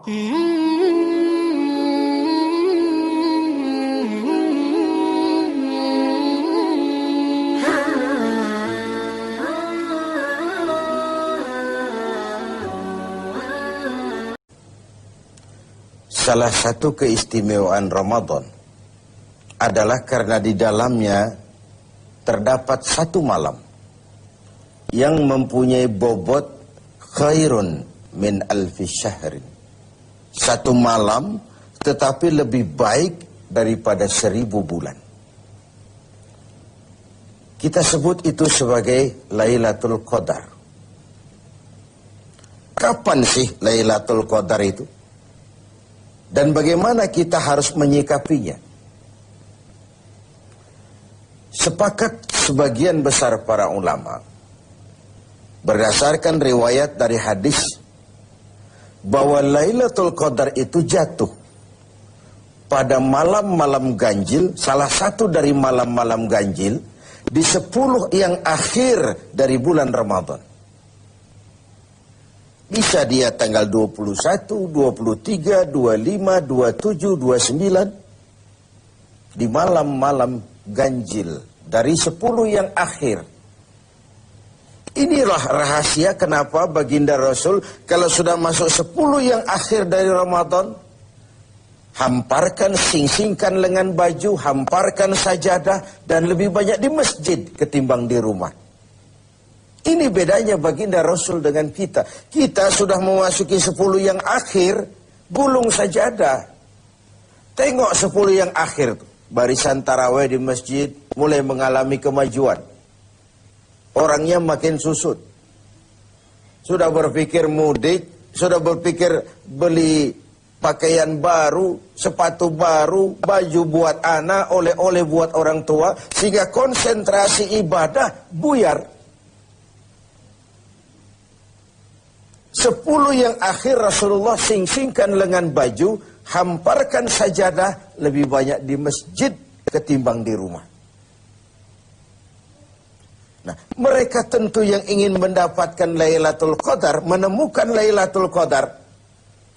Salah satu keistimewaan Ramadan adalah karena di dalamnya terdapat satu malam yang mempunyai bobot khairun min alfi syahrin. Satu malam tetapi lebih baik daripada 1000 bulan. Kita sebut itu sebagai Lailatul Qadar. Kapan sih Lailatul Qadar itu? Dan bagaimana kita harus menyikapinya? Sepakat sebagian besar para ulama berdasarkan riwayat dari hadis bahwa Lailatul Qadar itu jatuh pada malam-malam ganjil, salah satu dari malam-malam ganjil di 10 yang akhir dari bulan Ramadan. Bisa dia tanggal 21, 23, 25, 27, 29 di malam-malam ganjil dari 10 yang akhir. Inilah rahasia kenapa baginda Rasul kalau sudah masuk 10 yang akhir dari Ramadan, hamparkan, sing-singkan lengan baju, hamparkan sajadah, dan lebih banyak di masjid ketimbang di rumah. Ini bedanya baginda Rasul dengan kita. Kita sudah memasuki 10 yang akhir, gulung sajadah. Tengok 10 yang akhir tuh. Barisan tarawih di masjid mulai mengalami kemajuan. Orangnya makin susut. Sudah berpikir mudik, sudah berpikir beli pakaian baru, sepatu baru, baju buat anak, oleh-oleh buat orang tua, sehingga konsentrasi ibadah buyar. 10 yang akhir Rasulullah sing-singkan lengan baju, hamparkan sajadah, lebih banyak di masjid ketimbang di rumah. Nah, mereka tentu yang ingin mendapatkan Lailatul Qadar, menemukan Lailatul Qadar,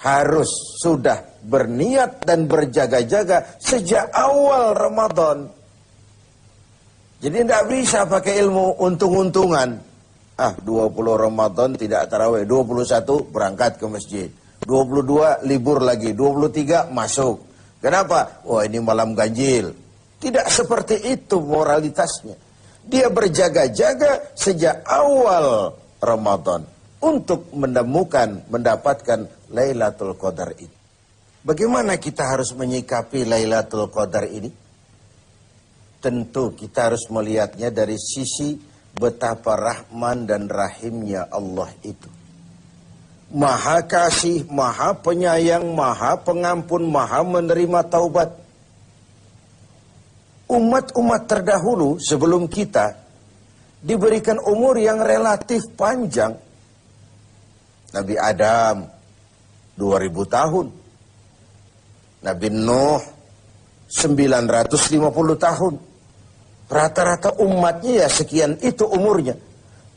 harus sudah berniat dan berjaga-jaga sejak awal Ramadan. Jadi tidak bisa pakai ilmu untung-untungan. 20 Ramadan tidak tarawih, 21 berangkat ke masjid, 22 libur lagi, 23 masuk. Kenapa? Wah, ini malam ganjil. Tidak seperti itu moralitasnya. Dia berjaga-jaga sejak awal Ramadan untuk mendapatkan Lailatul Qadar itu. Bagaimana kita harus menyikapi Lailatul Qadar ini? Tentu kita harus melihatnya dari sisi betapa rahman dan rahimnya Allah itu. Maha kasih, maha penyayang, maha pengampun, maha menerima taubat. Umat-umat terdahulu sebelum kita diberikan umur yang relatif panjang. Nabi Adam 2000 tahun. Nabi Nuh 950 tahun. Rata-rata umatnya ya sekian itu umurnya.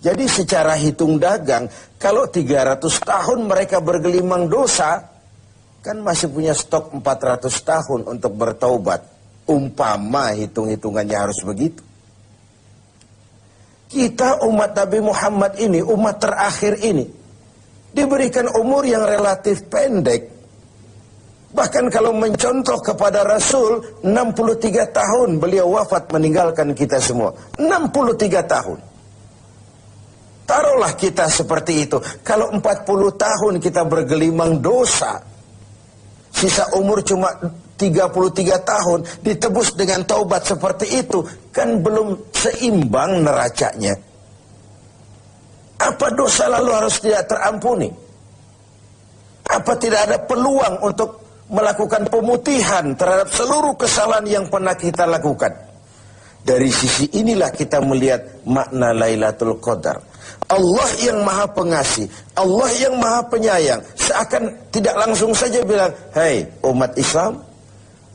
Jadi secara hitung dagang, kalau 300 tahun mereka bergelimang dosa, kan masih punya stok 400 tahun untuk bertaubat. Umpama hitung-hitungannya harus begitu. Kita umat Nabi Muhammad ini, umat terakhir ini, diberikan umur yang relatif pendek. Bahkan kalau mencontoh kepada Rasul, 63 tahun beliau wafat meninggalkan kita semua. 63 tahun. Taruhlah kita seperti itu. Kalau 40 tahun kita bergelimang dosa, sisa umur cuma 33 tahun, ditebus dengan taubat seperti itu, kan belum seimbang neracanya. Apa dosa lalu harus tidak terampuni? Apa tidak ada peluang untuk melakukan pemutihan terhadap seluruh kesalahan yang pernah kita lakukan? Dari sisi inilah kita melihat makna Lailatul Qadar. Allah yang maha pengasih, Allah yang maha penyayang, seakan tidak langsung saja bilang, "Hei umat Islam,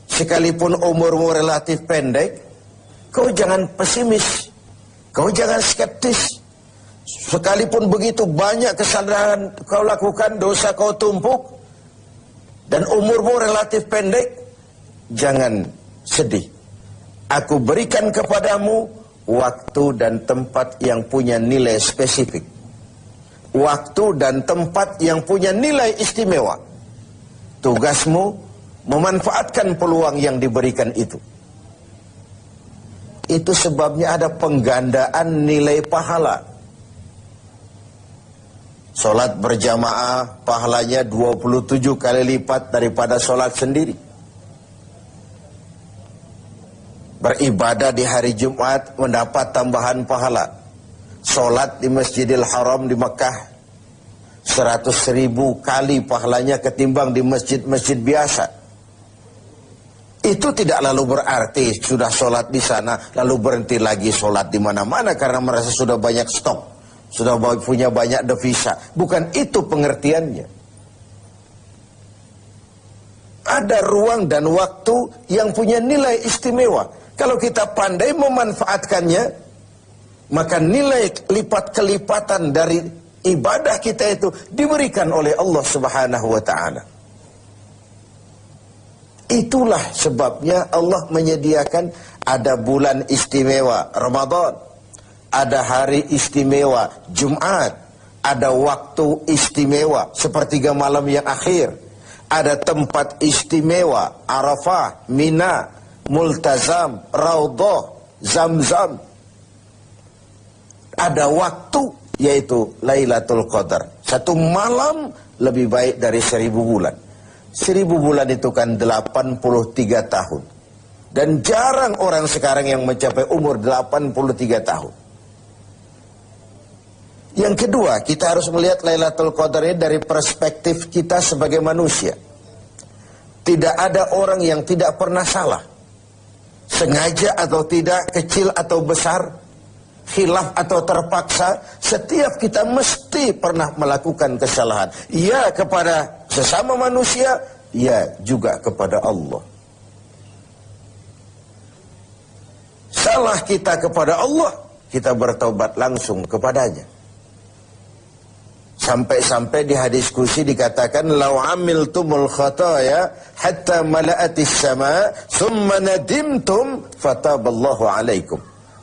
sekalipun umurmu relatif pendek, kau jangan pesimis, kau jangan skeptis. Sekalipun begitu banyak kesalahan kau lakukan, dosa kau tumpuk, dan umurmu relatif pendek, jangan sedih. Aku berikan kepadamu waktu dan tempat yang punya nilai spesifik. Waktu dan tempat yang punya nilai istimewa. Tugasmu memanfaatkan peluang yang diberikan itu. Itu sebabnya ada penggandaan nilai pahala. Sholat berjamaah pahalanya 27 kali lipat daripada sholat sendiri. Beribadah di hari Jumat mendapat tambahan pahala. Sholat di Masjidil Haram di Mekah 100.000 kali pahalanya ketimbang di masjid-masjid biasa. Itu tidak lalu berarti sudah sholat di sana lalu berhenti lagi sholat di mana-mana karena merasa sudah banyak stok. Sudah punya banyak devisa. Bukan itu pengertiannya. Ada ruang dan waktu yang punya nilai istimewa. Kalau kita pandai memanfaatkannya, maka nilai lipat-kelipatan dari ibadah kita itu diberikan oleh Allah Subhanahu wa ta'ala. Itulah sebabnya Allah menyediakan ada bulan istimewa Ramadan. Ada hari istimewa Jumat, ada waktu istimewa sepertiga malam yang akhir, ada tempat istimewa Arafah, Mina, Multazam, Raudhah, Zamzam. Ada waktu yaitu Lailatul Qadar. Satu malam lebih baik dari 1000 bulan. 1000 bulan itu kan 83 tahun. Dan jarang orang sekarang yang mencapai umur 83 tahun. Yang kedua, kita harus melihat Lailatul Qadar ini dari perspektif kita sebagai manusia. Tidak ada orang yang tidak pernah salah. Sengaja atau tidak, kecil atau besar, khilaf atau terpaksa, setiap kita mesti pernah melakukan kesalahan. Ya kepada sesama manusia, ya juga kepada Allah. Salah kita kepada Allah, kita bertaubat langsung kepadanya. Sampai-sampai di hadis kursi dikatakan lau amiltumul khataya hatta mala'atis sama summa nadimtum fataballahu alaikum.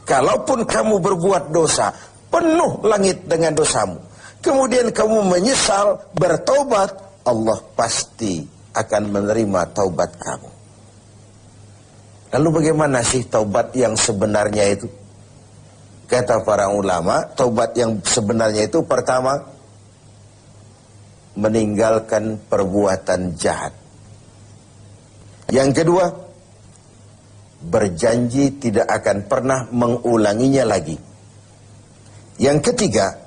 Kalaupun kamu berbuat dosa penuh langit dengan dosamu, kemudian kamu menyesal bertaubat, Allah pasti akan menerima taubat kamu. Lalu bagaimana sih taubat yang sebenarnya itu? Kata para ulama, taubat yang sebenarnya itu pertama, meninggalkan perbuatan jahat. Yang kedua, berjanji tidak akan pernah mengulanginya lagi. Yang ketiga,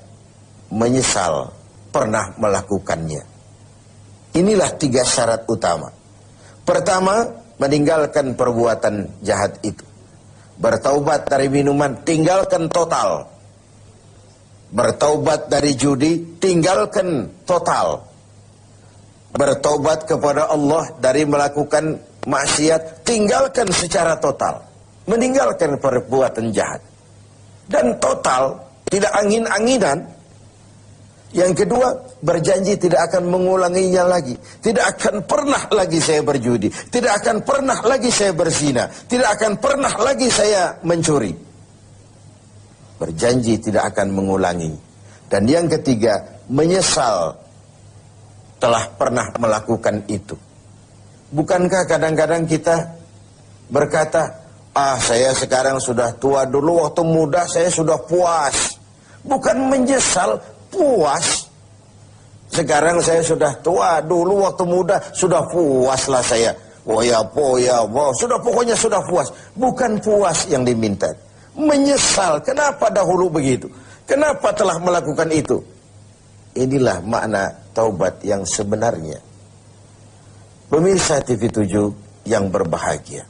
menyesal pernah melakukannya. Inilah 3 syarat utama. Pertama, meninggalkan perbuatan jahat itu. Bertaubat dari minuman, tinggalkan total. Bertaubat dari judi, tinggalkan total. Bertaubat kepada Allah dari melakukan maksiat, tinggalkan secara total. Meninggalkan perbuatan jahat. Dan total, tidak angin-anginan. Yang kedua, berjanji tidak akan mengulanginya lagi. Tidak akan pernah lagi saya berjudi. Tidak akan pernah lagi saya berzina. Tidak akan pernah lagi saya mencuri. Berjanji tidak akan mengulangi. Dan yang ketiga, menyesal telah pernah melakukan itu. Bukankah kadang-kadang kita berkata, saya sekarang sudah tua, dulu waktu muda saya sudah puas. Bukan menyesal, puas. Sekarang saya sudah tua, dulu waktu muda sudah puaslah saya. Sudah pokoknya sudah puas. Bukan puas yang diminta. Menyesal, kenapa dahulu begitu? Kenapa telah melakukan itu? Inilah makna taubat yang sebenarnya. Pemirsa TV7 yang berbahagia.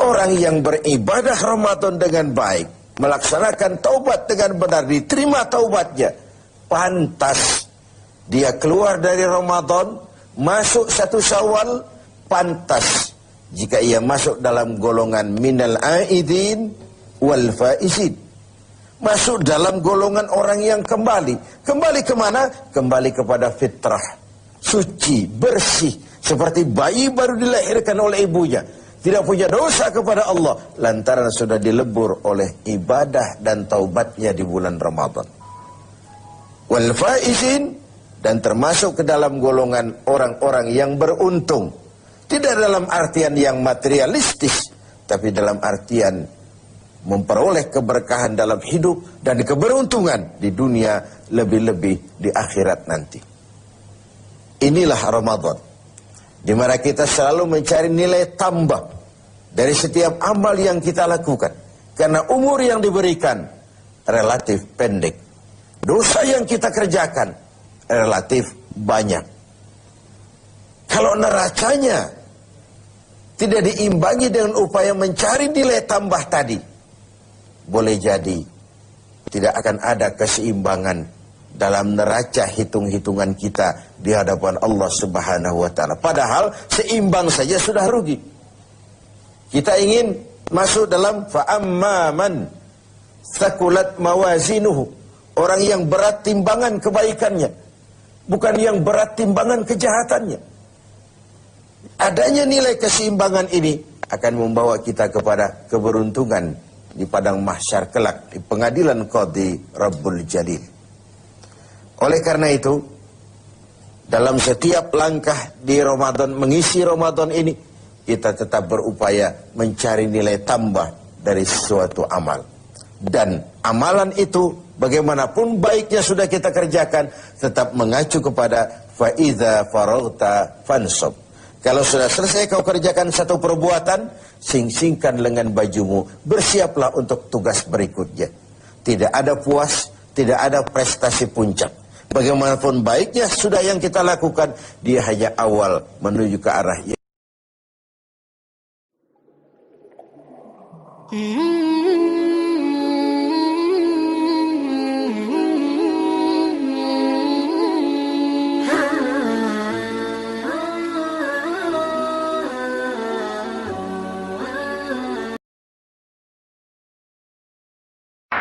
Orang yang beribadah Ramadan dengan baik, melaksanakan taubat dengan benar, diterima taubatnya, pantas dia keluar dari Ramadan, masuk 1 Syawal, pantas jika ia masuk dalam golongan minal aidin wal faizin. Masuk dalam golongan orang yang kembali. Kembali kemana? Kembali kepada fitrah. suci, bersih, seperti bayi baru dilahirkan oleh ibunya, tidak punya dosa kepada Allah, lantaran sudah dilebur oleh ibadah dan taubatnya di bulan Ramadan. Wal faizin, dan termasuk ke dalam golongan orang-orang yang beruntung. Tidak dalam artian yang materialistis, tapi dalam artian memperoleh keberkahan dalam hidup dan keberuntungan di dunia, lebih-lebih di akhirat nanti. Inilah Ramadan, di mana kita selalu mencari nilai tambah dari setiap amal yang kita lakukan. Karena umur yang diberikan relatif pendek, dosa yang kita kerjakan relatif banyak. Kalau neracanya tidak diimbangi dengan upaya mencari nilai tambah tadi, boleh jadi tidak akan ada keseimbangan dalam neraca hitung-hitungan kita di hadapan Allah Subhanahu wa ta'ala. Padahal seimbang saja sudah rugi. Kita ingin masuk dalam fa'amman thaqulat mawazinuhu, orang yang berat timbangan kebaikannya, bukan yang berat timbangan kejahatannya. Adanya nilai keseimbangan ini akan membawa kita kepada keberuntungan di padang mahsyar kelak, di pengadilan Qadhi Rabbul Jalil. Oleh karena itu, dalam setiap langkah di Ramadan, mengisi Ramadan ini, kita tetap berupaya mencari nilai tambah dari suatu amal. Dan amalan itu, bagaimanapun baiknya sudah kita kerjakan, tetap mengacu kepada fa'idha faraghta fansab. Kalau sudah selesai kau kerjakan satu perbuatan, sing-singkan lengan bajumu, bersiaplah untuk tugas berikutnya. Tidak ada puas, tidak ada prestasi puncak. Bagaimanapun baiknya sudah yang kita lakukan, dia hanya awal menuju ke arah yang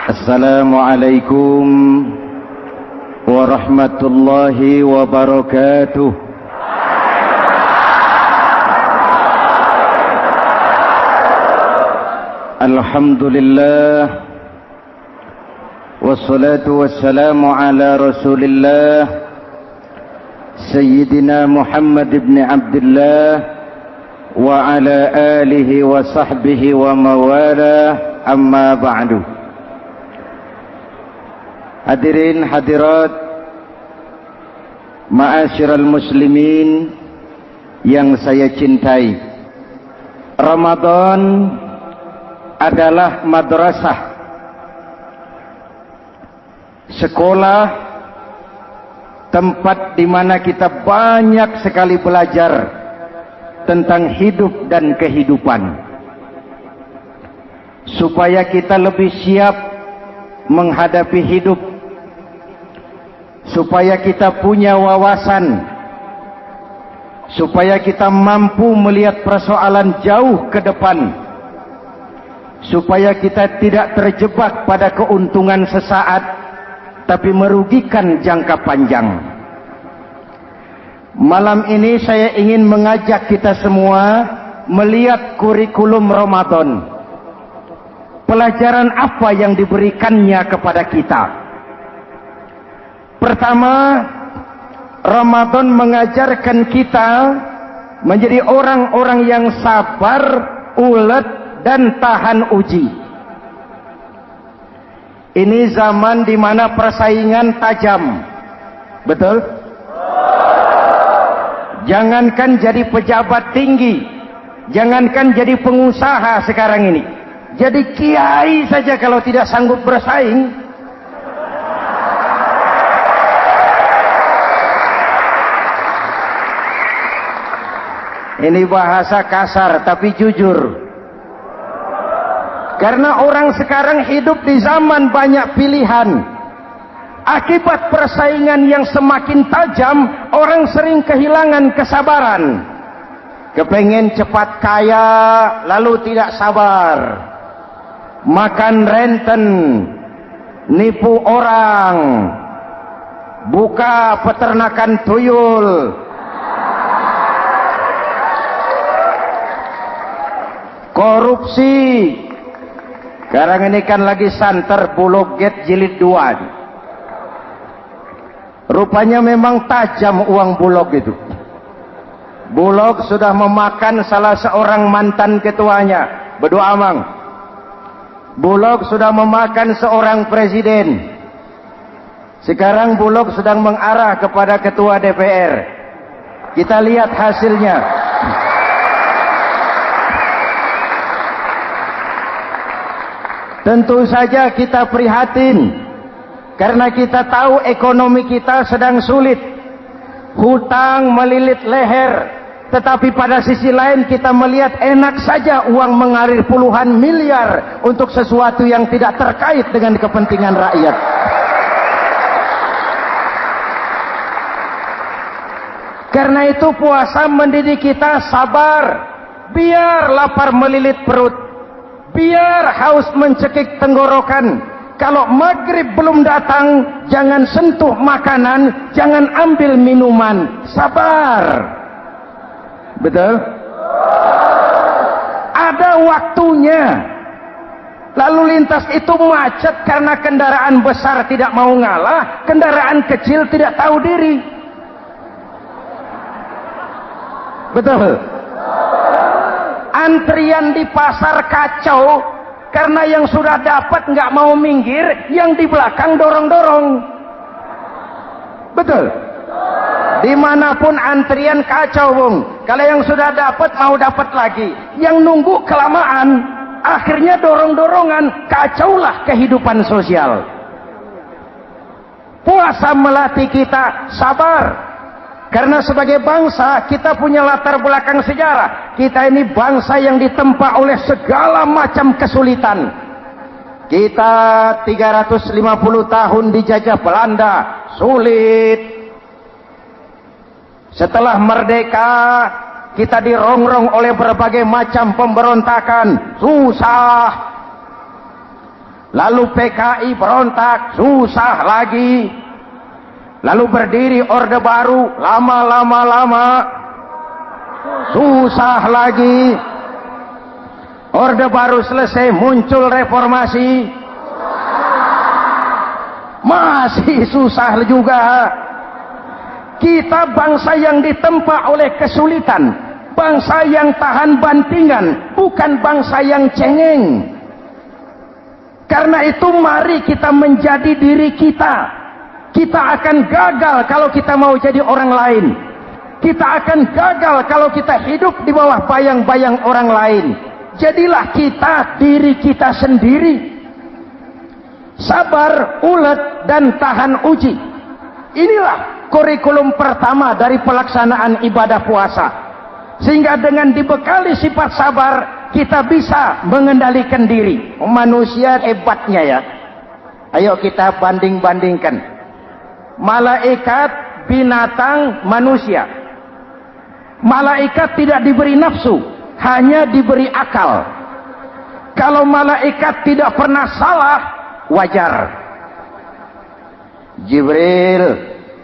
Assalamualaikum warahmatullahi wabarakatuh. Alhamdulillah, wassalatu wassalamu ala Rasulillah Sayyidina Muhammad ibn Abdullah wa ala alihi wa sahbihi wa mawala, amma ba'du. Hadirin hadirat ma'asyiral muslimin yang saya cintai, Ramadan adalah madrasah, sekolah, tempat di mana kita banyak sekali belajar tentang hidup dan kehidupan, supaya kita lebih siap menghadapi hidup, supaya kita punya wawasan, supaya kita mampu melihat persoalan jauh ke depan, supaya kita tidak terjebak pada keuntungan sesaat tapi merugikan jangka panjang. Malam ini saya ingin mengajak kita semua melihat kurikulum Ramadan. Pelajaran apa yang diberikannya kepada kita? Pertama, Ramadan mengajarkan kita menjadi orang-orang yang sabar, ulet, dan tahan uji. Ini zaman di mana persaingan tajam. Betul? Jangankan jadi pejabat tinggi, jangankan jadi pengusaha sekarang ini, jadi kiai saja kalau tidak sanggup bersaing, ini bahasa kasar tapi jujur. Karena orang sekarang hidup di zaman banyak pilihan. Akibat persaingan yang semakin tajam, orang sering kehilangan kesabaran. Kepengen cepat kaya, lalu tidak sabar. Makan renten, nipu orang, buka peternakan tuyul, korupsi. Sekarang ini kan lagi santer Bulog Gate jilid 2. Rupanya memang tajam uang Bulog itu. Bulog sudah memakan salah seorang mantan ketuanya, Bedu Amang. Bulog sudah memakan seorang presiden. Sekarang Bulog sedang mengarah kepada ketua DPR. Kita lihat hasilnya. Tentu saja kita prihatin, karena kita tahu ekonomi kita sedang sulit. Hutang melilit leher, tetapi pada sisi lain kita melihat enak saja uang mengalir puluhan miliar untuk sesuatu yang tidak terkait dengan kepentingan rakyat. Karena itu puasa mendidik kita sabar, biar lapar melilit perut, biar haus mencekik tenggorokan. Kalau maghrib belum datang, jangan sentuh makanan, jangan ambil minuman. Sabar. Betul? Ada waktunya. Lalu lintas itu macet karena kendaraan besar tidak mau ngalah, kendaraan kecil tidak tahu diri. Betul? Antrian di pasar kacau karena yang sudah dapat nggak mau minggir, yang di belakang dorong-dorong. Betul? Dimanapun antrian kacau, Bung. Kalau yang sudah dapat mau dapat lagi, yang nunggu kelamaan, akhirnya dorong-dorongan, kacaulah kehidupan sosial. Puasa melatih kita sabar. Karena sebagai bangsa kita punya latar belakang sejarah. Kita ini bangsa yang ditempa oleh segala macam kesulitan. Kita 350 tahun dijajah Belanda, sulit. Setelah merdeka, kita dirongrong oleh berbagai macam pemberontakan, susah. Lalu PKI berontak, susah lagi. Lalu berdiri Orde Baru, lama-lama susah lagi. Orde Baru selesai, muncul reformasi, masih susah juga. Kita bangsa yang ditempa oleh kesulitan, bangsa yang tahan bantingan, bukan bangsa yang cengeng. Karena itu mari kita menjadi diri kita. Kita akan gagal kalau kita mau jadi orang lain. Kita akan gagal kalau kita hidup di bawah bayang-bayang orang lain. Jadilah kita diri kita sendiri. Sabar, ulet, dan tahan uji. Inilah kurikulum pertama dari pelaksanaan ibadah puasa. Sehingga dengan dibekali sifat sabar, kita bisa mengendalikan diri. Manusia hebatnya ya. Ayo kita banding-bandingkan. Malaikat, binatang, manusia. Malaikat tidak diberi nafsu, hanya diberi akal. Kalau malaikat tidak pernah salah, wajar. Jibril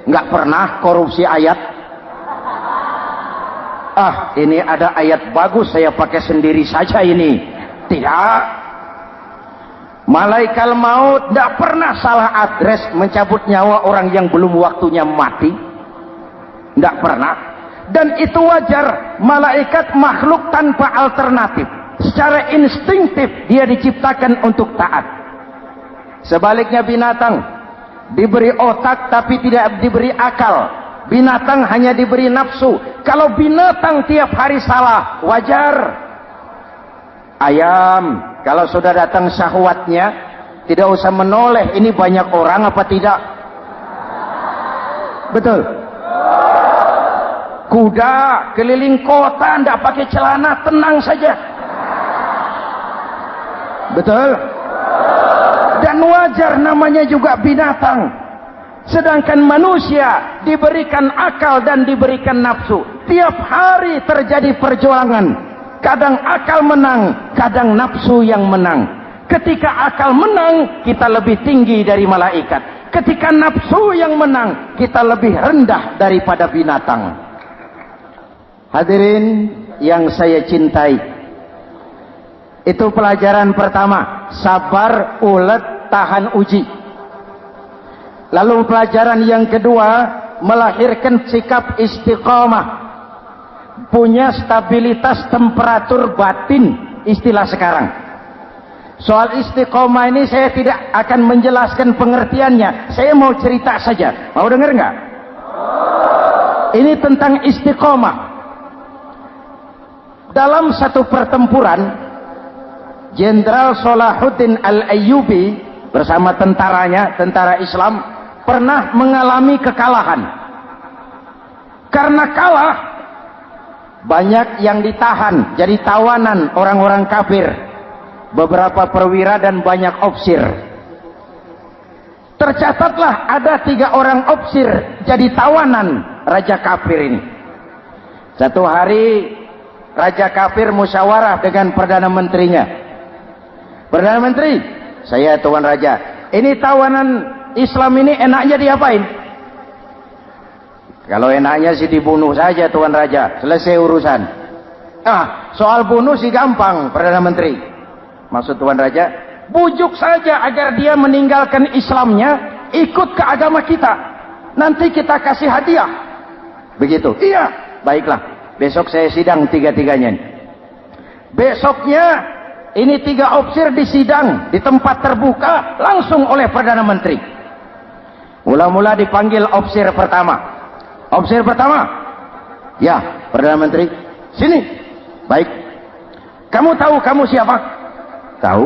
nggak pernah korupsi ayat. Ah, ini ada ayat bagus, saya pakai sendiri saja ini. Tidak. Malaikat maut tidak pernah salah adres mencabut nyawa orang yang belum waktunya mati. Tidak pernah. Dan itu wajar. Malaikat makhluk tanpa alternatif. Secara instinktif dia diciptakan untuk taat. Sebaliknya binatang diberi otak tapi tidak diberi akal. Binatang hanya diberi nafsu. Kalau binatang tiap hari salah, wajar. Ayam kalau sudah datang syahwatnya, tidak usah menoleh ini banyak orang apa tidak. Betul. Kuda keliling kota tidak pakai celana, tenang saja. Betul. Dan wajar, namanya juga binatang. Sedangkan manusia diberikan akal dan diberikan nafsu. Tiap hari terjadi perjuangan. Kadang akal menang, kadang nafsu yang menang. Ketika akal menang, kita lebih tinggi dari malaikat. Ketika nafsu yang menang, kita lebih rendah daripada binatang. Hadirin yang saya cintai, Itu pelajaran pertama, sabar, ulet, tahan uji. Lalu pelajaran yang kedua, melahirkan sikap istiqomah, punya stabilitas temperatur batin, istilah sekarang. Soal istiqomah ini saya tidak akan menjelaskan pengertiannya, saya mau cerita saja. Mau dengar nggak? Ini tentang istiqomah. Dalam satu pertempuran, Jenderal Salahuddin Al-Ayyubi bersama tentaranya, tentara Islam, pernah mengalami kekalahan. Karena kalah, banyak yang ditahan jadi tawanan orang-orang kafir, beberapa perwira dan banyak ofsir. Tercatatlah ada 3 orang ofsir jadi tawanan raja kafir ini. Satu hari raja kafir musyawarah dengan perdana menterinya. Perdana Menteri, saya Tuan Raja, ini tawanan Islam ini enaknya diapain? Kalau enaknya sih dibunuh saja Tuan Raja, selesai urusan. Soal bunuh sih gampang Perdana Menteri. Maksud Tuan Raja, bujuk saja agar dia meninggalkan Islamnya, ikut ke agama kita. Nanti kita kasih hadiah. Begitu? Iya. Baiklah, besok saya sidang 3-3-nya. Besoknya ini 3 ofsir disidang di tempat terbuka langsung oleh Perdana Menteri. Mula-mula dipanggil ofsir pertama. Ofsir pertama, ya Perdana Menteri, sini. Baik. Kamu tahu kamu siapa? Tahu.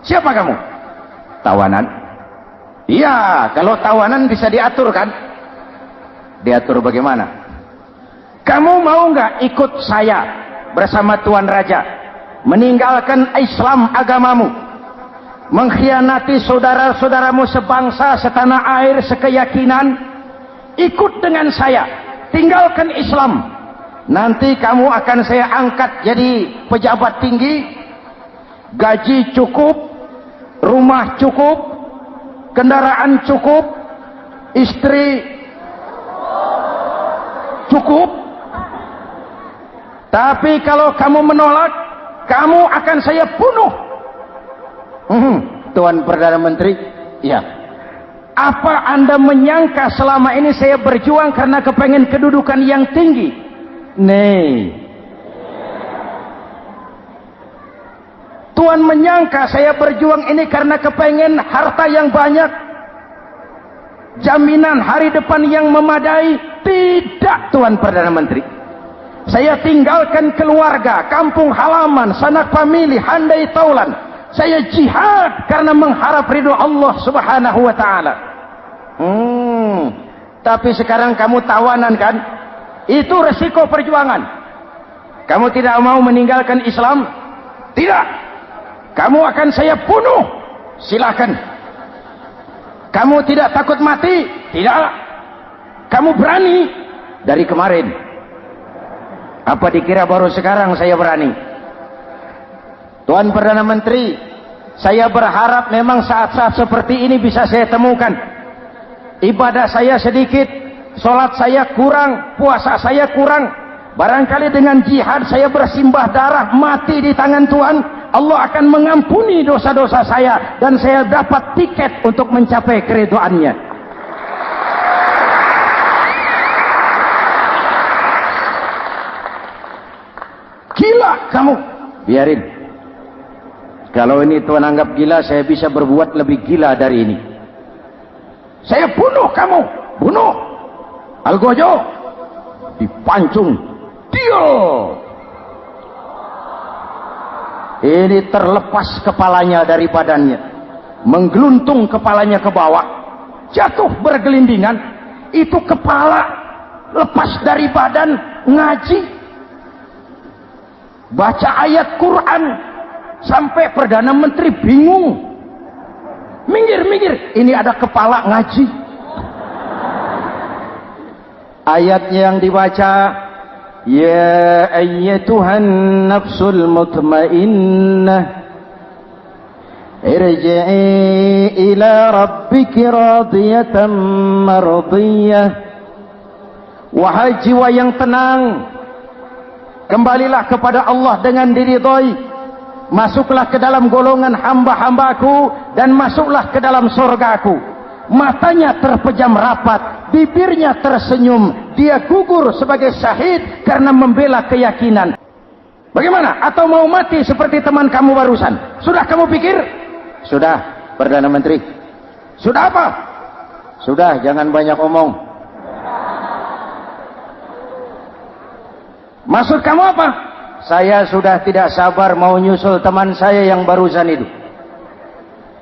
Siapa kamu? Tawanan. Iya, kalau tawanan bisa diatur kan? Diatur bagaimana? Kamu mau nggak ikut saya bersama Tuan Raja meninggalkan Islam agamamu, mengkhianati saudara-saudaramu sebangsa, setanah air, sekeyakinan? Ikut dengan saya, tinggalkan Islam. Nanti kamu akan saya angkat jadi pejabat tinggi, gaji cukup, rumah cukup, kendaraan cukup, istri cukup. Tapi kalau kamu menolak, kamu akan saya bunuh. Tuan Perdana Menteri, ya. Apa Anda menyangka selama ini saya berjuang karena kepengen kedudukan yang tinggi? Nih. Tuan menyangka saya berjuang ini karena kepengen harta yang banyak, jaminan hari depan yang memadai? Tidak, Tuan Perdana Menteri. Saya tinggalkan keluarga, kampung halaman, sanak famili, handai taulan. Saya jihad karena mengharap ridho Allah Subhanahu wa ta'ala. Tapi sekarang kamu tawanan kan? Itu resiko perjuangan. Kamu tidak mau meninggalkan Islam? Tidak. Kamu akan saya bunuh. Silakan. Kamu tidak takut mati? Tidak. Kamu berani? Dari kemarin. Apa dikira baru sekarang saya berani? Tuan Perdana Menteri, saya berharap memang saat-saat seperti ini bisa saya temukan. Ibadah saya sedikit, sholat saya kurang, puasa saya kurang. Barangkali dengan jihad saya bersimbah darah, mati di tangan Tuhan, Allah akan mengampuni dosa-dosa saya dan saya dapat tiket untuk mencapai keridhaannya. Gila kamu. Biarin. Kalau ini Tuan anggap gila, saya bisa berbuat lebih gila dari ini. Saya bunuh kamu. Bunuh. Algojo. Dipancung. Dio. Ini terlepas kepalanya dari badannya. Menggeluntung kepalanya ke bawah. Jatuh bergelindingan. Itu kepala lepas dari badan, ngaji. Baca ayat Quran sampai Perdana Menteri bingung. Minggir. Ini ada kepala ngaji. Ayatnya yang dibaca, ya ayyatuhan nafsul mutmainnah irji'i ila rabbiki radiyatan mardiyah. Wahai jiwa yang tenang, kembalilah kepada Allah dengan diridhoi. masuklah ke dalam golongan hamba-hambaku dan masuklah ke dalam surgaku. Matanya terpejam rapat, bibirnya tersenyum, dia gugur sebagai syahid karena membela keyakinan. Bagaimana? Atau mau mati seperti teman kamu barusan? Sudah kamu pikir? Sudah, Perdana Menteri. Sudah apa? Sudah, jangan banyak omong. Maksud kamu apa? Saya sudah tidak sabar mau nyusul teman saya yang barusan itu.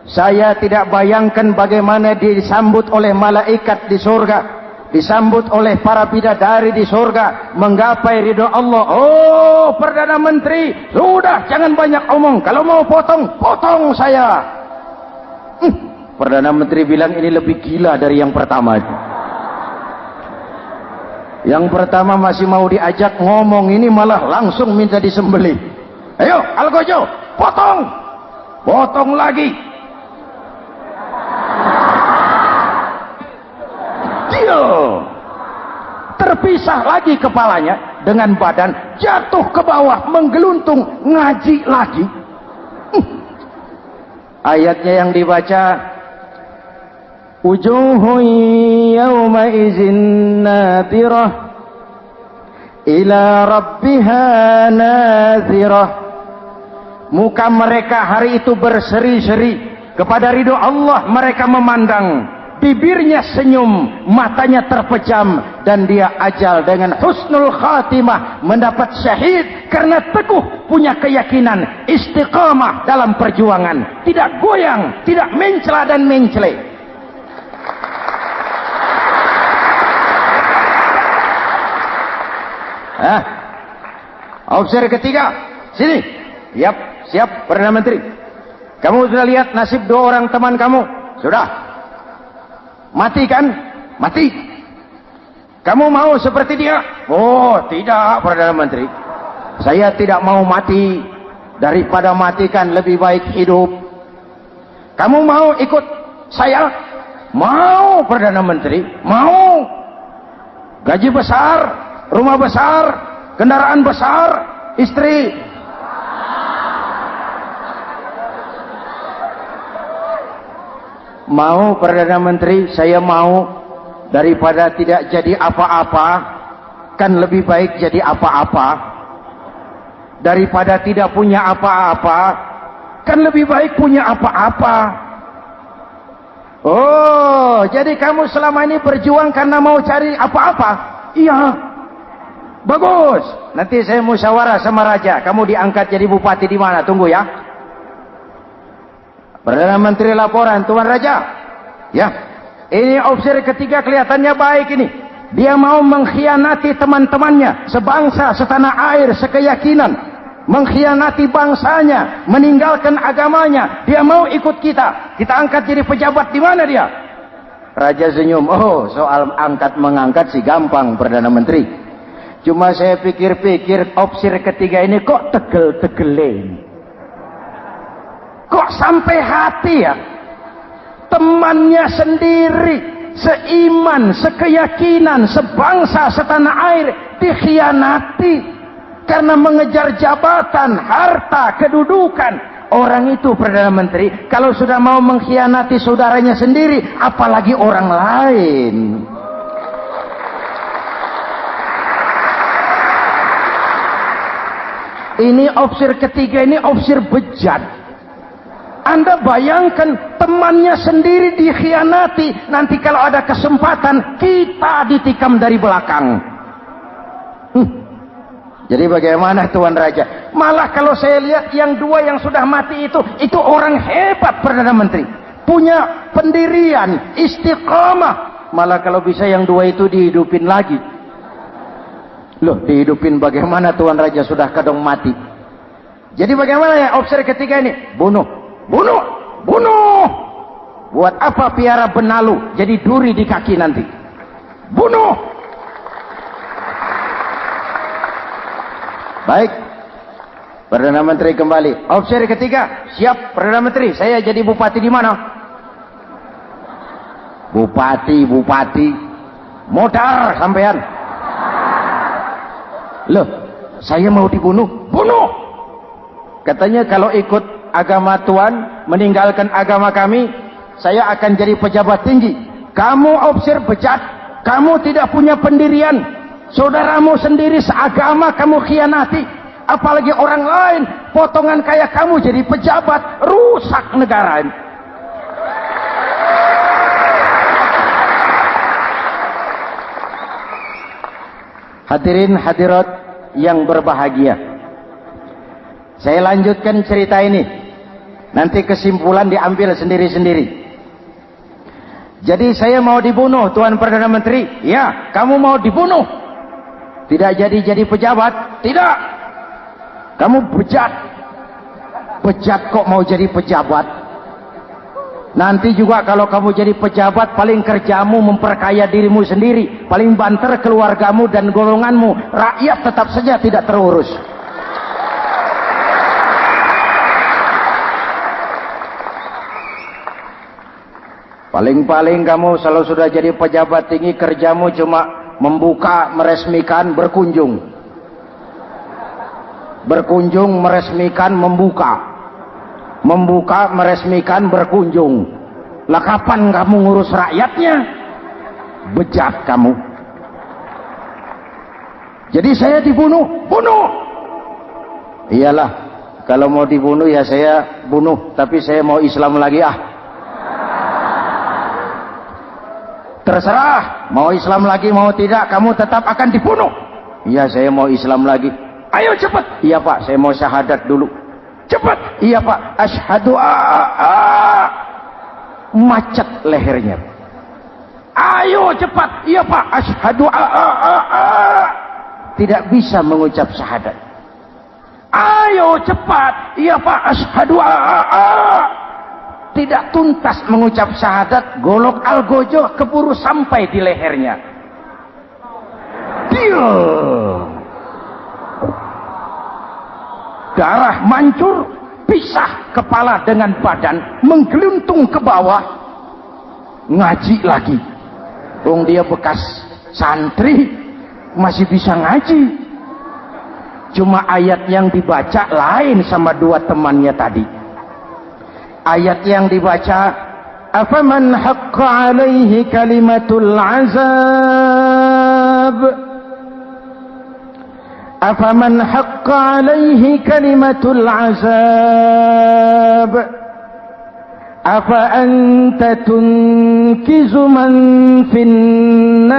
Saya tidak bayangkan bagaimana disambut oleh malaikat di surga, disambut oleh para bidadari di surga, menggapai ridho Allah. Oh, Perdana Menteri, sudah jangan banyak omong. Kalau mau potong, potong saya. Perdana Menteri bilang ini lebih gila dari yang pertama itu. Yang pertama masih mau diajak ngomong, ini malah langsung minta disembelih. Ayo, Algojo, potong. Potong lagi. Dia terpisah lagi kepalanya dengan badan, jatuh ke bawah, menggeluntung, ngaji lagi. Ayatnya yang dibaca, wujuhun yawma izin nadirah ila rabbiha nazirah. Muka mereka hari itu berseri-seri kepada ridho Allah. Mereka memandang, bibirnya senyum, matanya terpejam, dan dia ajal dengan husnul khatimah, mendapat syahid karena teguh punya keyakinan, istiqamah dalam perjuangan, tidak goyang, tidak mencela dan mencele. Opsi ketiga, sini. Yap, siap Perdana Menteri. Kamu sudah lihat nasib dua orang teman kamu? Sudah. Mati kan? Mati. Kamu mau seperti dia? Oh, tidak Perdana Menteri. Saya tidak mau mati. Daripada matikan lebih baik hidup. Kamu mau ikut saya? Mau Perdana Menteri. Mau. Gaji besar, rumah besar, kendaraan besar, istri. Mau Perdana Menteri, saya mau. Daripada tidak jadi apa-apa, kan lebih baik jadi apa-apa. Daripada tidak punya apa-apa, kan lebih baik punya apa-apa. Oh, jadi kamu selama ini berjuang karena mau cari apa-apa? Iya. Bagus. Nanti saya musyawarah sama Raja. Kamu diangkat jadi bupati di mana? Tunggu ya. Perdana Menteri laporan, Tuan Raja. Ya, ini opsi ketiga kelihatannya baik ini. Dia mau mengkhianati teman-temannya, sebangsa, setanah air, sekeyakinan. Mengkhianati bangsanya, meninggalkan agamanya. Dia mau ikut kita. Kita angkat jadi pejabat di mana dia? Raja senyum. Oh, soal angkat mengangkat sih gampang Perdana Menteri. Cuma saya pikir-pikir opsi ketiga ini kok tegel-tegelin. Kok sampai hati ya? Temannya sendiri, seiman, sekeyakinan, sebangsa, setanah air dikhianati karena mengejar jabatan, harta, kedudukan. Orang itu Perdana Menteri kalau sudah mau mengkhianati saudaranya sendiri, apalagi orang lain. Ini opsi ketiga, ini opsi bejat. Anda bayangkan temannya sendiri dikhianati. Nanti kalau ada kesempatan, kita ditikam dari belakang. Jadi bagaimana Tuan Raja? Malah kalau saya lihat yang dua yang sudah mati itu orang hebat Perdana Menteri. Punya pendirian, istiqamah. Malah kalau bisa yang dua itu dihidupin lagi. Loh, dihidupin bagaimana Tuan Raja sudah kadang mati? Jadi bagaimana ya opsi ketiga ini? Bunuh. Bunuh, bunuh. Buat apa piara benalu jadi duri di kaki nanti? Bunuh. Baik, Perdana Menteri kembali. Opsi ketiga, siap Perdana Menteri. Saya jadi bupati di mana? Bupati. Modar sampean. Loh, saya mau dibunuh. Bunuh. Katanya kalau ikut agama Tuhan, meninggalkan agama kami, saya akan jadi pejabat tinggi. Kamu obsir bejat, kamu tidak punya pendirian. Saudaramu sendiri seagama kamu khianati. Apalagi orang lain, potongan kayak kamu jadi pejabat, rusak negara ini. Hadirin hadirat yang berbahagia. Saya lanjutkan cerita ini. Nanti kesimpulan diambil sendiri-sendiri. Jadi saya mau dibunuh, Tuan Perdana Menteri. Ya, kamu mau dibunuh. Tidak jadi pejabat? Tidak. Kamu bejat. Bejat kok mau jadi pejabat? Nanti juga kalau kamu jadi pejabat, paling kerjamu memperkaya dirimu sendiri. Paling banter keluargamu dan golonganmu. Rakyat tetap saja tidak terurus. Paling-paling kamu kalau sudah jadi pejabat tinggi, kerjamu cuma membuka, meresmikan, berkunjung. Berkunjung, meresmikan, membuka. Membuka, meresmikan, berkunjung. Lah kapan kamu ngurus rakyatnya? Bejat kamu. Jadi saya dibunuh, bunuh. Iyalah, kalau mau dibunuh ya saya bunuh, tapi saya mau Islam lagi ah. Terserah, mau Islam lagi mau tidak, kamu tetap akan dibunuh. Iya, saya mau Islam lagi. Ayo cepat. Iya Pak, saya mau syahadat dulu. Cepat. Iya Pak, asyhadu macet lehernya. Ayo cepat. Iya Pak, asyhadu tidak bisa mengucap syahadat. Ayo cepat. Iya Pak, asyhadu tidak tuntas mengucap syahadat, golok algojo keburu sampai di lehernya. Darah mancur, pisah kepala dengan badan, menggeluntung ke bawah. Ngaji lagi. Dia bekas santri, masih bisa ngaji. Cuma ayat yang dibaca lain sama dua temannya tadi. Ayat yang dibaca, afaman haqqa alaihi kalimatul azab, afaman haqqa alaihi kalimatul azab, afa anta tunkizu man finnar.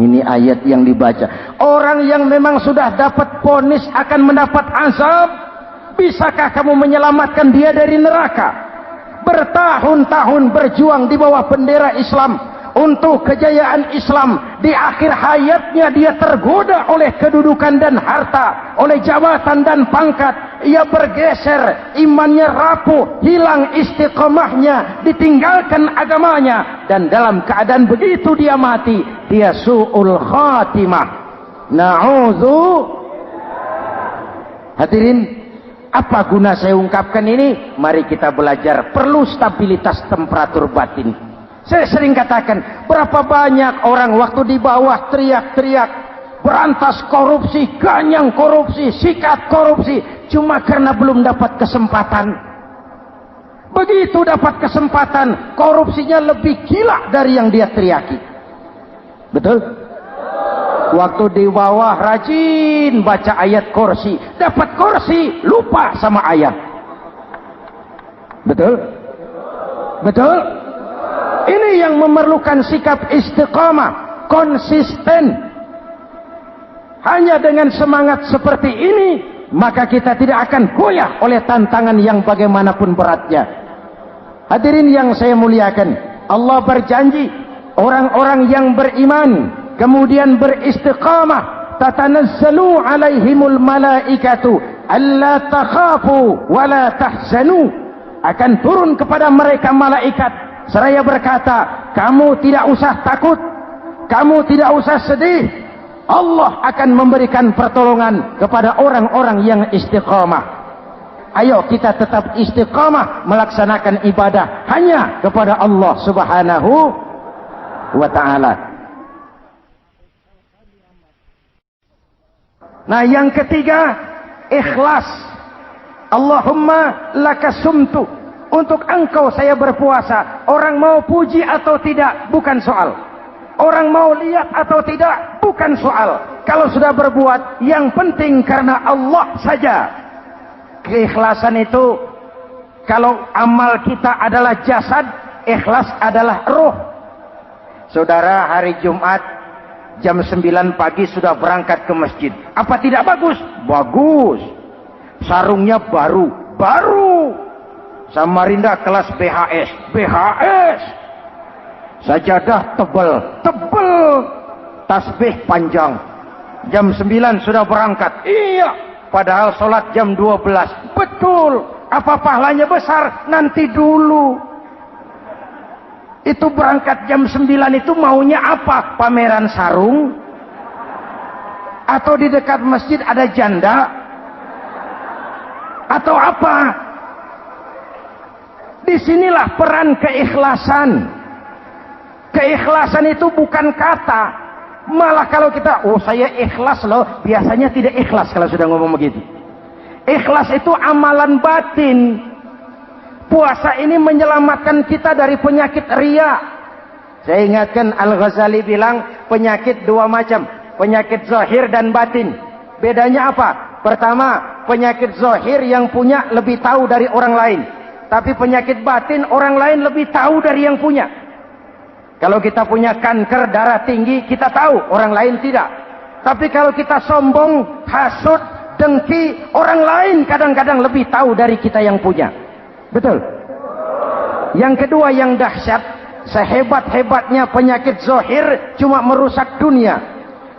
Ini ayat yang dibaca. Orang yang memang sudah dapat vonis akan mendapat azab, bisakah kamu menyelamatkan dia dari neraka? Bertahun-tahun berjuang di bawah bendera Islam untuk kejayaan Islam. Di akhir hayatnya dia tergoda oleh kedudukan dan harta, oleh jabatan dan pangkat. Ia bergeser, imannya rapuh, hilang istiqomahnya, ditinggalkan agamanya, dan dalam keadaan begitu dia mati, dia su'ul khatimah. Na'udzu. Hadirin, apa guna saya ungkapkan ini? Mari kita belajar. Perlu stabilitas temperatur batin. Saya sering katakan, berapa banyak orang waktu di bawah teriak-teriak, berantas korupsi, ganyang korupsi, sikat korupsi, cuma karena belum dapat kesempatan. Begitu dapat kesempatan, korupsinya lebih gila dari yang dia teriaki. Betul? Waktu di bawah rajin baca ayat kursi, dapat kursi, lupa sama ayat. Betul? Betul? Ini yang memerlukan sikap istiqamah, konsisten. Hanya dengan semangat seperti ini, maka kita tidak akan goyah oleh tantangan yang bagaimanapun beratnya. Hadirin yang saya muliakan, Allah berjanji, orang-orang yang beriman kemudian beristiqamah, tatanazzalu alaihimul malaikatu alla takhafu wa la tahzanu, akan turun kepada mereka malaikat seraya berkata, kamu tidak usah takut, kamu tidak usah sedih, Allah akan memberikan pertolongan kepada orang-orang yang istiqamah. Ayo kita tetap istiqamah melaksanakan ibadah hanya kepada Allah Subhanahu wa ta'ala. Nah, yang ketiga, ikhlas. Allahumma lakasumtu, untuk engkau saya berpuasa. Orang mau puji atau tidak bukan soal, orang mau lihat atau tidak bukan soal. Kalau sudah berbuat, yang penting karena Allah saja. Keikhlasan itu, kalau amal kita adalah jasad, ikhlas adalah ruh. Saudara, hari Jumat jam 9 pagi sudah berangkat ke masjid. Apa tidak bagus? Bagus. Sarungnya baru. Samarinda kelas BHS. Sajadah tebal. Tasbih panjang. Jam 9 sudah berangkat. Iya. Padahal sholat jam 12. Betul. Apa pahalanya besar? Nanti dulu. Itu berangkat jam 9 itu maunya apa? Pameran sarung? Atau di dekat masjid ada janda? Atau apa? Disinilah peran keikhlasan. Keikhlasan itu bukan kata. Malah kalau kita, oh saya ikhlas loh, biasanya tidak ikhlas kalau sudah ngomong begitu. Ikhlas itu amalan batin. Puasa ini menyelamatkan kita dari penyakit riya. Saya ingatkan Al-Ghazali bilang penyakit dua macam, penyakit zahir dan batin. Bedanya apa? Pertama, penyakit zahir yang punya lebih tahu dari orang lain. Tapi penyakit batin orang lain lebih tahu dari yang punya. Kalau kita punya kanker darah tinggi, kita tahu, orang lain tidak. Tapi kalau kita sombong, hasud, dengki, orang lain kadang-kadang lebih tahu dari kita yang punya. Betul? Yang kedua yang dahsyat, sehebat-hebatnya penyakit zahir cuma merusak dunia.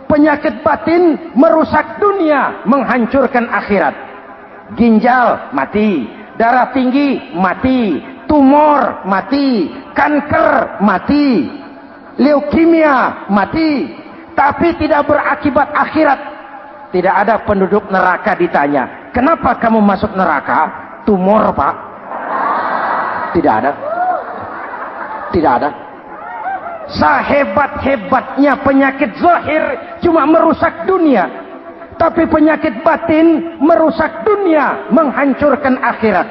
Penyakit batin merusak dunia, menghancurkan akhirat. Ginjal mati, darah tinggi mati, tumor mati, kanker mati, leukemia mati, tapi tidak berakibat akhirat. Tidak ada penduduk neraka ditanya, kenapa kamu masuk neraka? Tumor, Pak. Tidak ada. Tidak ada. Sehebat-hebatnya penyakit zahir cuma merusak dunia, tapi penyakit batin merusak dunia, menghancurkan akhirat.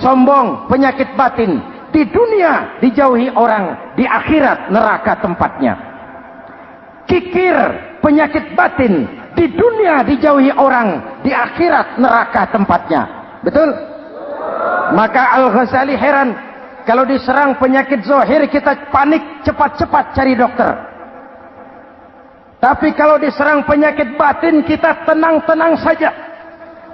Sombong, penyakit batin, di dunia dijauhi orang, di akhirat neraka tempatnya. Kikir, penyakit batin, di dunia dijauhi orang, di akhirat neraka tempatnya. Betul? Maka Al-Ghazali heran, kalau diserang penyakit zahir kita panik, cepat-cepat cari dokter. Tapi kalau diserang penyakit batin kita tenang-tenang saja.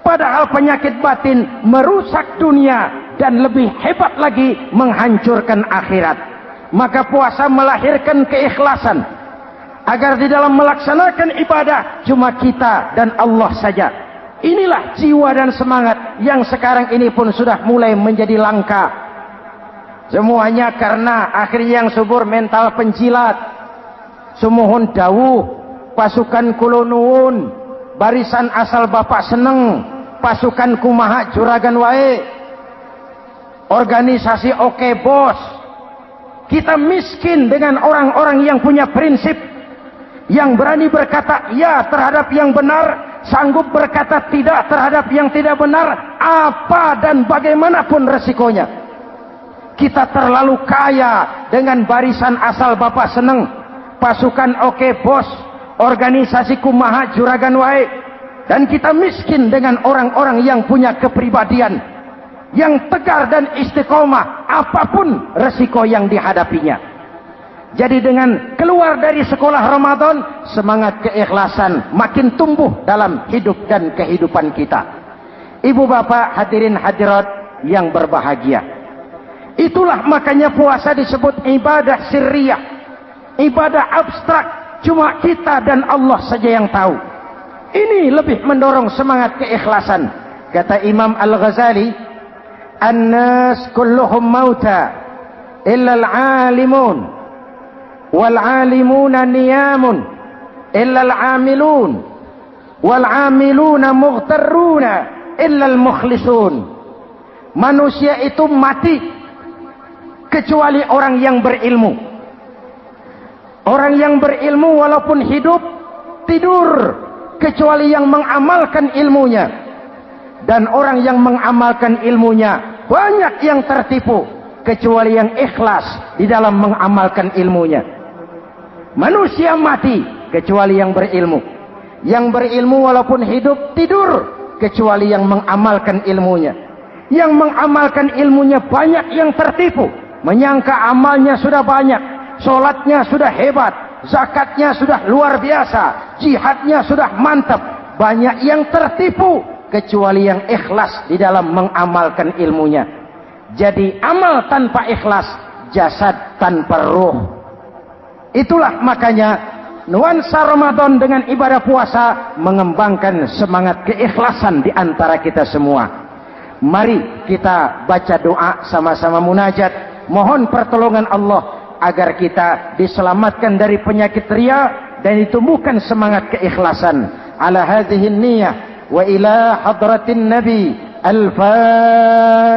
Padahal penyakit batin merusak dunia dan lebih hebat lagi menghancurkan akhirat. Maka puasa melahirkan keikhlasan, agar di dalam melaksanakan ibadah cuma kita dan Allah saja. Inilah jiwa dan semangat yang sekarang ini pun sudah mulai menjadi langka. Semuanya karena akhirnya yang subur mental penjilat. Sumuhun dawuh, pasukan kulonuun, barisan asal bapak seneng, pasukan kumaha juragan wae, organisasi oke bos. Kita miskin dengan orang-orang yang punya prinsip, yang berani berkata ya terhadap yang benar, sanggup berkata tidak terhadap yang tidak benar, apa dan bagaimanapun resikonya. Kita terlalu kaya dengan barisan asal bapak seneng, pasukan oke bos, organisasi kumaha juragan wae, dan kita miskin dengan orang-orang yang punya kepribadian, yang tegar dan istiqomah apapun resiko yang dihadapinya. Jadi dengan keluar dari sekolah Ramadan, semangat keikhlasan makin tumbuh dalam hidup dan kehidupan kita. Ibu bapak hadirin hadirat yang berbahagia, itulah makanya puasa disebut ibadah sirriyah, ibadah abstrak, cuma kita dan Allah saja yang tahu. Ini lebih mendorong semangat keikhlasan. Kata Imam Al-Ghazali, "An-nas kulluhum mauta illa al-alimun, wal-alimuna niyamun illa al-amilun, wal-amiluna mughtarruna illa al-mukhlisun." Manusia itu mati kecuali orang yang berilmu. Orang yang berilmu walaupun hidup tidur, kecuali yang mengamalkan ilmunya. Dan orang yang mengamalkan ilmunya banyak yang tertipu kecuali yang ikhlas di dalam mengamalkan ilmunya. Manusia mati kecuali yang berilmu. Yang berilmu walaupun hidup tidur kecuali yang mengamalkan ilmunya. Yang mengamalkan ilmunya banyak yang tertipu, menyangka amalnya sudah banyak, sholatnya sudah hebat, zakatnya sudah luar biasa, jihadnya sudah mantap. Banyak yang tertipu kecuali yang ikhlas di dalam mengamalkan ilmunya. Jadi amal tanpa ikhlas, jasad tanpa ruh. Itulah makanya nuansa Ramadan dengan ibadah puasa mengembangkan semangat keikhlasan di antara kita semua. Mari kita baca doa sama-sama munajat, mohon pertolongan Allah agar kita diselamatkan dari penyakit riya dan ditumbuhkan semangat keikhlasan. Ala hadhihi niyyah wa ila hadratin nabi. Al-Fatihah.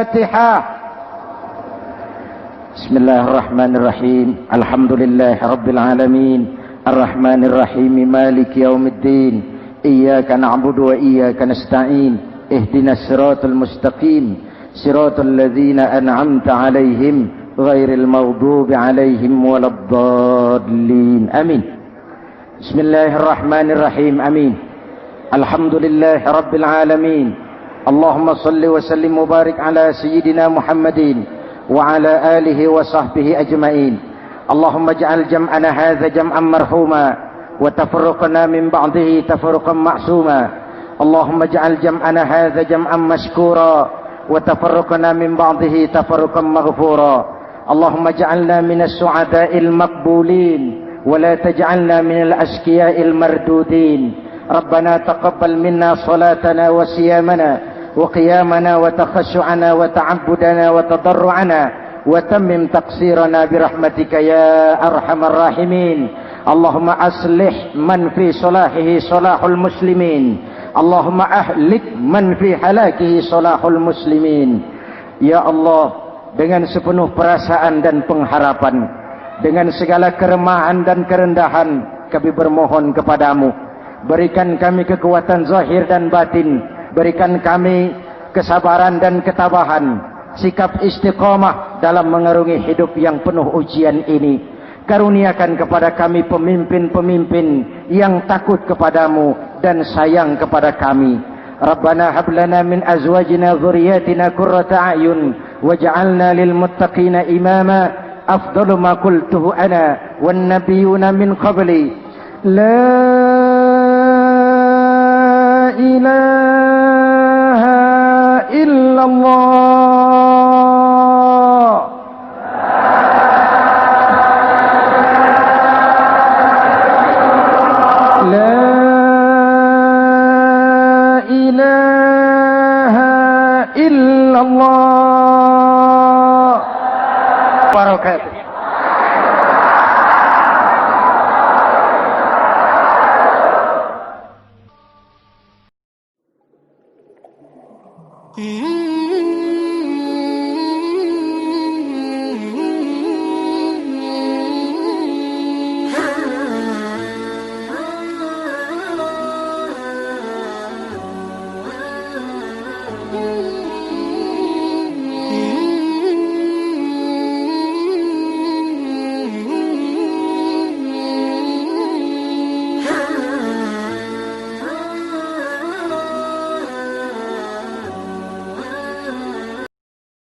Bismillahirrahmanirrahim. Alhamdulillahi rabbil alamin. Ar-Rahmanirrahim. Maliki yaumiddin. Iyyaka na'budu wa iyyaka nasta'in. Ihdinas siratal mustaqim. Siratal ladzina an'amta 'alaihim ghairil maghdubi 'alaihim waladdallin. Amin. Bismillahirrahmanirrahim. Amin. Alhamdulillahi rabbil alamin. Allahumma salli wa sallim wa barik ala sayyidina Muhammadin wa ala alihi wa sahbihi ajma'in. Allahumma ij'al jam'ana hadza jam'an marhuma wa tafarruqana min ba'dihi tafarruqan ma'suma. Allahumma ij'al jam'ana hadza jam'an mashkura wa tafarruqana min ba'dihi tafarruqan maghfura. Allahumma ij'alna minas su'ada'il maqbulin wa la taj'alna minal ashqiya'il mardudin. Rabbana taqabbal minna salatana wa siyamana wa qiyamana wa takhashu'ana wa ta'abbudana wa tadarru'ana wa tammim taqsirana birahmatika ya arhamar rahimin. Allahumma aslih man fi salahihi salahul muslimin. Allahumma ahlik man fi halakihi salahul muslimin. Ya Allah, dengan sepenuh perasaan dan pengharapan, dengan segala keremahan dan kerendahan, kami bermohon kepadamu, berikan kami kekuatan zahir dan batin, berikan kami kesabaran dan ketabahan, sikap istiqamah dalam mengarungi hidup yang penuh ujian ini. Karuniakan kepada kami pemimpin-pemimpin yang takut kepadamu dan sayang kepada kami. Rabbana hab lana min azwajina dzurriyyatina qurrata a'yun waj'alna lil muttaqina imama. Afdalu ma qultuhu ana wan nabiyyuna min qabli. La ilaha illallah. La ilaha illallah. Barakatuh.